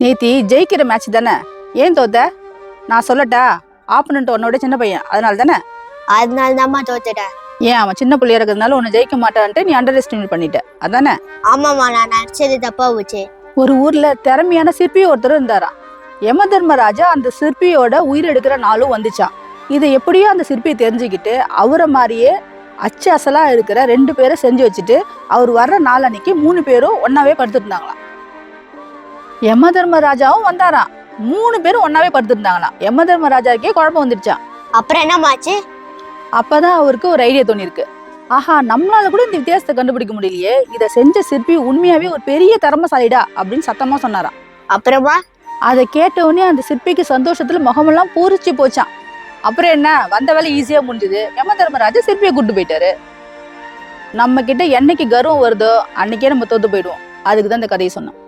நேத்தி ஜெயிக்கிற மேட்ச் தானே, ஏன் தோத்த? நான் சொல்லட்டா? ஆப்பனண்ட் உன்னோட சின்ன பையன், அதனால தானே. அதனால தான்மா தோத்துட்டேன். ஏன் அவன் சின்ன பிள்ளையா இருக்கிறதுனால உன்னை ஜெயிக்க மாட்டான்ட்டு நீ அண்டர் எஸ்டிமேட் பண்ணிட்ட, அதானே? ஆமாம்மா, நான் நினைச்சது தப்பா போச்சு. ஒரு ஊர்ல திறமையான சிற்பி ஒருத்தர் இருந்தாராம். யம தர்மராஜா அந்த சிற்பியோட உயிர் எடுக்கிற நாளும் வந்துச்சான். இதை எப்படியோ அந்த சிற்பியை தெரிஞ்சுக்கிட்டு அவரை மாதிரியே அச்சு அசலா இருக்கிற 2 பேரை செஞ்சு வச்சுட்டு அவர் வர்ற நாள் அன்னைக்கு 3 பேரும் ஒன்னாவே படுத்துட்டு இருந்தாங்களாம். யம தர்மராஜாவும் வந்தாராம். 3 பேரும் ஒன்னாவே படுத்துருந்தாங்களாம். யம தர்மராஜாக்கே குழப்பம் வந்துருச்சான். அப்புறம் என்னமாச்சு? அப்பதான் அவருக்கு ஒரு ஐடியா தோணிருக்கு. ஆஹா, நம்மளால கூட இந்த வித்தியாசத்தை கண்டுபிடிக்க முடியலையே, இதை செஞ்ச சிற்பி உண்மையாவே ஒரு பெரிய திறமசாலிடா அப்படின்னு சத்தமா சொன்னாராம். அப்புறமா அதை கேட்டவுடனே அந்த சிற்பிக்கு சந்தோஷத்துல முகமெல்லாம் பூரிச்சு போச்சான். அப்புறம் என்ன, வந்த வேலை ஈஸியா முடிஞ்சுது. யம தர்மராஜா சிற்பியை கூட்டு போயிட்டாரு. நம்ம கிட்ட என்னைக்கு கர்வம் வருதோ அன்னைக்கே நம்ம தோத்து போயிடுவோம். அதுக்குதான் இந்த கதையை சொன்னோம்.